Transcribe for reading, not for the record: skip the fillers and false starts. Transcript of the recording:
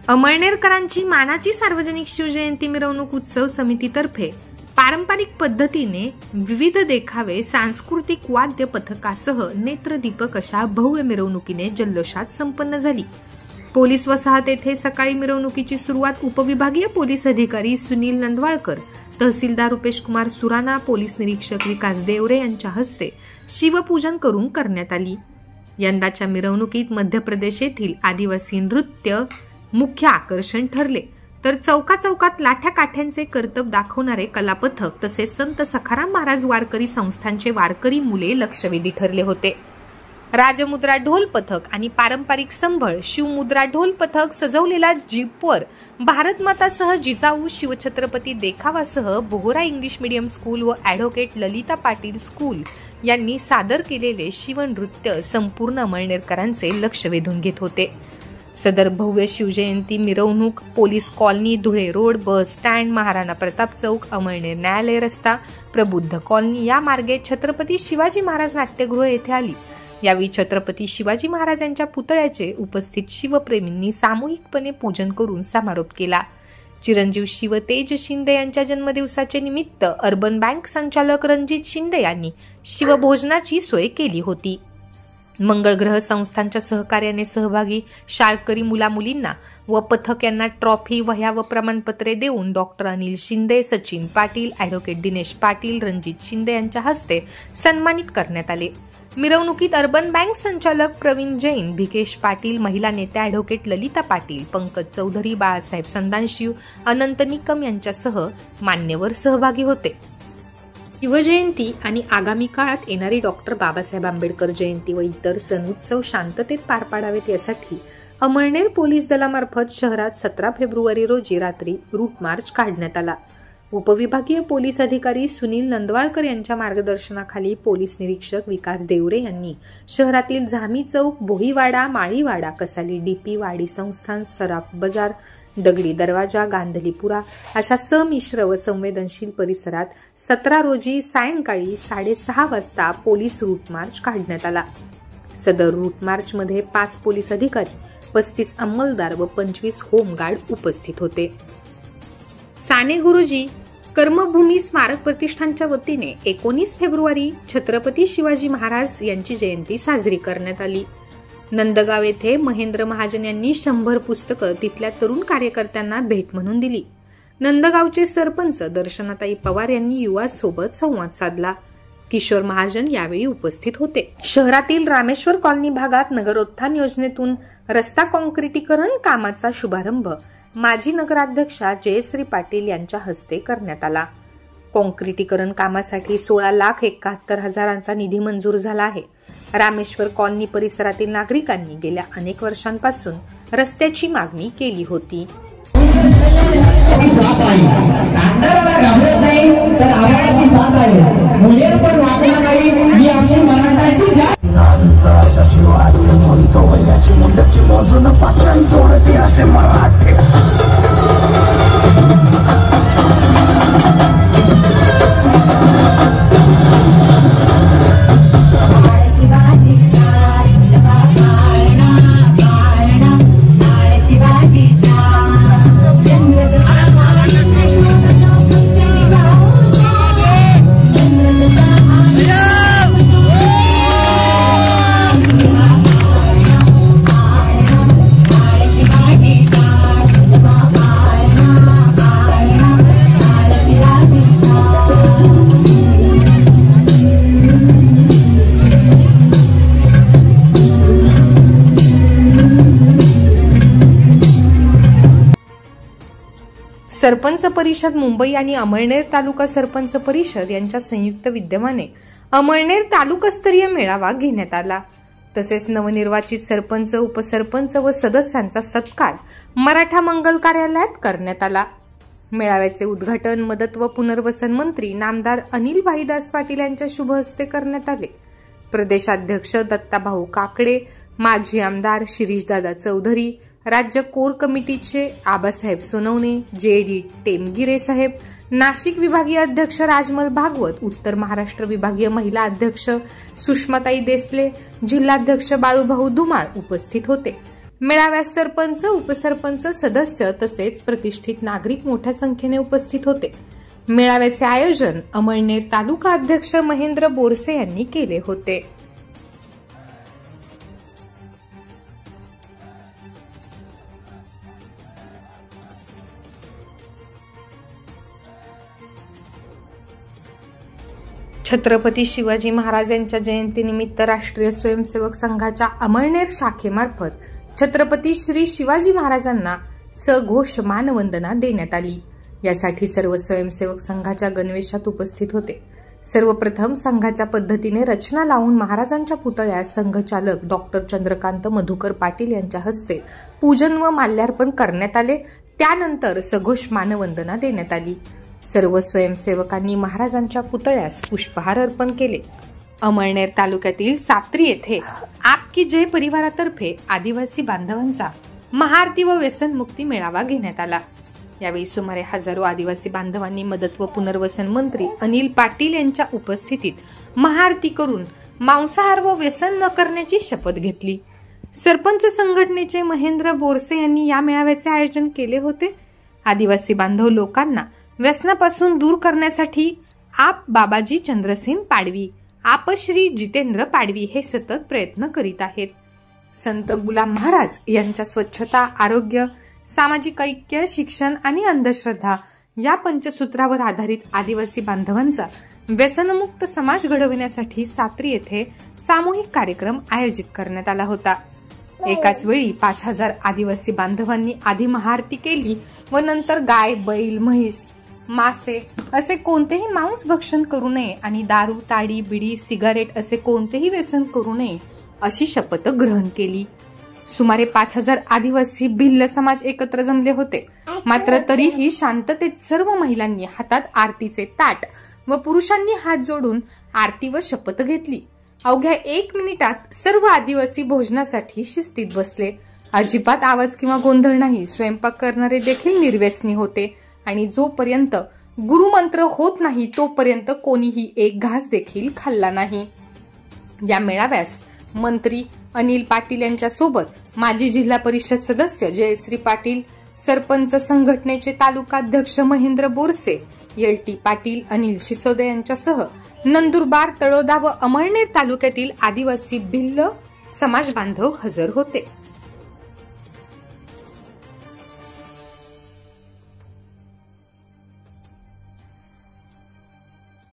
अमळनेरकरांची मानाची सार्वजनिक शिवजयंती मिरवणूक उत्सव समितीतर्फे पारंपरिक पद्धतीने विविध देखावे, सांस्कृतिक वाद्य पथकासह नेत्रदीपक अशा भव्य मिरवणुकीने जल्लोषात संपन्न झाली। पोलीस वसाहत येथे सकाळी मिरवणुकीची सुरुवात उपविभागीय पोलीस अधिकारी सुनील नंदवाळकर, तहसीलदार रुपेश कुमार सुराणा, पोलीस निरीक्षक विकास देवरे यांच्या हस्ते शिवपूजन करून करण्यात आली। यंदाच्या मिरवणुकीत मध्य प्रदेश येथील आदिवासी नृत्य मुख्य आकर्षण ठरले, तर चौकाचौकात लाठ्या काठ्यांचे कर्तब दाखवणारे कलापथक तसेच संत सखाराम महाराज वारकरी संस्थांचे वारकरी मुले लक्षवेधी ठरले होते। राजमुद्रा ढोल पथक आणि पारंपरिक संभळ शिवमुद्रा ढोल पथक सजवलेला जीपवर भारतमातासह जिजाऊ शिवछत्रपती देखावासह बोहरा इंग्लिश मीडियम स्कूल व ॲडव्होकेट ललिता पाटील स्कूल यांनी सादर केलेले शिवनृत्य संपूर्ण अमळनेरकरांचे लक्ष वेधून घेत होते। सदर भव्य शिवजयंती मिरवणूक police colony, Dhule road, bus stand, Maharana Pratap Chowk, Amalner न्यायालय रस्ता, प्रबुद्ध कॉलनी या मार्गे छत्रपती शिवाजी महाराज नाट्यगृह येथे आली। यावेळी छत्रपती शिवाजी महाराज यांच्या पुतळ्याचे उपस्थित शिवप्रेमींनी सामूहिकपणे पूजन करून समारोप केला। चिरंजीव शिवतेज शिंदे यांच्या जन्मदिवसाचे निमित्त अर्बन बँक संचालक रणजित शिंदे यांनी शिवभोजनाची सोय केली होती। मंगळग्रह संस्थांच्या सहकार्याने सहभागी शाळकरी मुलामुलींना व पथक यांना ट्रॉफी, वह्या व प्रमाणपत्रे देऊन डॉक्टर अनिल शिंदे, सचिन पाटील, ॲडव्होकेट दिनेश पाटील, रणजित शिंदे यांच्या हस्ते सन्मानित करण्यात आले। मिरवणुकीत अर्बन बँक संचालक प्रवीण जैन, भिकेश पाटील, महिला नेत्या ॲडव्होकेट ललिता पाटील, पंकज चौधरी, बाळासाहेब संदानशिव, अनंत निकम यांच्यासह मान्यवर सहभागी होते। शिवजयंती आणि आगामी काळात येणारी डॉक्टर बाबासाहेब आंबेडकर जयंती व इतर सण उत्सव शांततेत पार पाडावेत यासाठी अमळनेर पोलीस दलामार्फत शहरात 17 फेब्रुवारी रोजी रात्री रूट मार्च काढण्यात आला। उपविभागीय पोलीस अधिकारी सुनील नंदवाळकर यांच्या मार्गदर्शनाखाली पोलीस निरीक्षक विकास देवरे यांनी शहरातील झामी चौक, बोहीवाडा, माळीवाडा, कसाली डीपी, वाडी संस्थान, सराफ बाजार, दगडी दरवाजा, गांधलीपुरा अशा संमिश्र व संवेदनशील परिसरात 17 रोजी सायंकाळी 6:30 वाजता पोलीस रूट मार्च काढण्यात आला। सदर रूट मार्च मध्ये 5 पोलीस अधिकारी, 35 अंमलदार व 25 होमगार्ड उपस्थित होते। साने गुरुजी कर्मभूमी स्मारक प्रतिष्ठानच्या वतीने 19 फेब्रुवारी छत्रपती शिवाजी महाराज यांची जयंती साजरी करण्यात आली। नंदगाव येथे महेंद्र महाजन यांनी 100 पुस्तकं तिथल्या तरुण कार्यकर्त्यांना भेट म्हणून दिली। नंदगावचे सरपंच दर्शनाताई पवार यांनी युवासोबत संवाद साधला। किशोर महाजन यावेळी उपस्थित होते। शहरातील रामेश्वर कॉलनी भागात नगरोत्थान योजनेतून रस्ता काँक्रिटीकरण कामाचा शुभारंभ माजी नगराध्यक्षा जयश्री पाटील यांच्या हस्ते करण्यात आला। काँक्रिटीकरण कामासाठी 16,71,000चा निधी मंजूर झाला आहे। रामेश्वर कॉलनी परिसरातील नागरिकांनी गेल्या अनेक वर्षांपासून रस्त्याची मागणी केली होती। सरपंच परिषद मुंबई आणि अमळनेर तालुका सरपंच परिषद यांच्या संयुक्त विद्यमाने अमळनेर तालुकास्तरीय मेळावा घेण्यात आला। तसेच नवनिर्वाचित सरपंच, उपसरपंच व सदस्यांचा सत्कार मराठा मंगल कार्यालयात करण्यात आला। मेळाव्याचे उद्घाटन मदत व पुनर्वसन मंत्री नामदार अनिल भाईदास पाटील यांच्या शुभ हस्ते करण्यात आले। प्रदेशाध्यक्ष दत्ताभाऊ काकडे, माजी आमदार शिरीषदादा चौधरी, राज्य कोर कमिटीचे आबासाहेब सोनवणे, जेडी टेमगिरे साहेब, नाशिक विभागीय अध्यक्ष राजमल भागवत, उत्तर महाराष्ट्र विभागीय महिला अध्यक्ष सुषमाताई देसले, जिल्हाध्यक्ष बाळूभाऊ धुमाळ उपस्थित होते। मेळाव्यात सरपंच, उपसरपंच, सदस्य तसेच प्रतिष्ठित नागरिक मोठ्या संख्येने उपस्थित होते. मेळाव्याचे आयोजन अमळनेर तालुका अध्यक्ष महेंद्र बोरसे यांनी केले होते. छत्रपती शिवाजी महाराजांच्या जयंतीनिमित्त राष्ट्रीय स्वयंसेवक संघाच्या अमळनेर शाखेमार्फत छत्रपती श्री शिवाजी महाराजांना सघोष मानवंदना देण्यात आली. यासाठी सर्व स्वयंसेवक संघाच्या गणवेशात उपस्थित होते. सर्वप्रथम संघाच्या पद्धतीने रचना लावून महाराजांच्या पुतळ्यास संघचालक डॉक्टर चंद्रकांत मधुकर पाटील यांच्या हस्ते पूजन व माल्यार्पण करण्यात आले. त्यानंतर सघोष मानवंदना देण्यात आली. सर्व स्वयंसेवकांनी महाराजांच्या पुतळ्यास पुष्पहार अर्पण केले. अमळनेर तालुक्यातील सात्री येथे आपकी जय परिवारातर्फे आदिवासी बांधवांचा महाआरती व व्यसनमुक्ती मेळावा घेण्यात आला. यावेळी सुमारे हजारो आदिवासी बांधवांनी मदत व पुनर्वसन मंत्री अनिल पाटील यांच्या उपस्थितीत महाआरती करून मांसाहार व व्यसन न करण्याची शपथ घेतली. सरपंच संघटनेचे महेंद्र बोरसे यांनी या मेळाव्याचे आयोजन केले होते. आदिवासी बांधव लोकांना व्यसनापासून दूर करण्यासाठी आप बाबाजी चंद्रसेन पाडवी, आप श्री जितेंद्र पाडवी हे सतत प्रयत्न करीत आहेत. संत गुलाम महाराज यांच्या स्वच्छता, आरोग्य, सामाजिक ऐक्य, शिक्षण आणि अंधश्रद्धा या पंचसूत्रावर आधारित आदिवासी बांधवांचा व्यसनमुक्त समाज घडविण्यासाठी सात्री येथे सामूहिक कार्यक्रम आयोजित करण्यात आला होता. एकाच वेळी 5000 आदिवासी बांधवांनी आधी महाआरती केली व नंतर गाय, बैल, म्हैस, मासे असे कोणतेही मांस भक्षण करू नये आणि दारू, ताडी, बिडी, सिगारेट असे कोणतेही व्यसन करू नये अशी शपथ ग्रहण केली. सुमारे 5000 आदिवासी भिल्ल समाज एकत्र जमले होते. मात्र तरीही शांततेत सर्व महिलांनी हातात आरतीचे ताट व पुरुषांनी हात जोडून आरती व शपथ घेतली. अवघ्या 1 मिनिटात सर्व आदिवासी भोजनासाठी शिस्तीत बसले. अजिबात आवाज किंवा गोंधळ नाही. स्वयंपाक करणारे देखील निर्व्यसनी होते आणि जोपर्यंत गुरुमंत्र होत नाही तोपर्यंत कोणीही एक घास देखील खाल्ला नाही. या मेळाव्यास मंत्री अनिल पाटील यांच्या सोबत माजी जिल्हा परिषद सदस्य जयश्री पाटील, सरपंच संघटनेचे तालुका अध्यक्ष महेंद्र बोरसे, LT पाटील, अनिल शिसोदे यांच्यासह नंदुरबार, तळोदा व अमळनेर तालुक्यातील आदिवासी भिल्ल समाज बांधव हजर होते.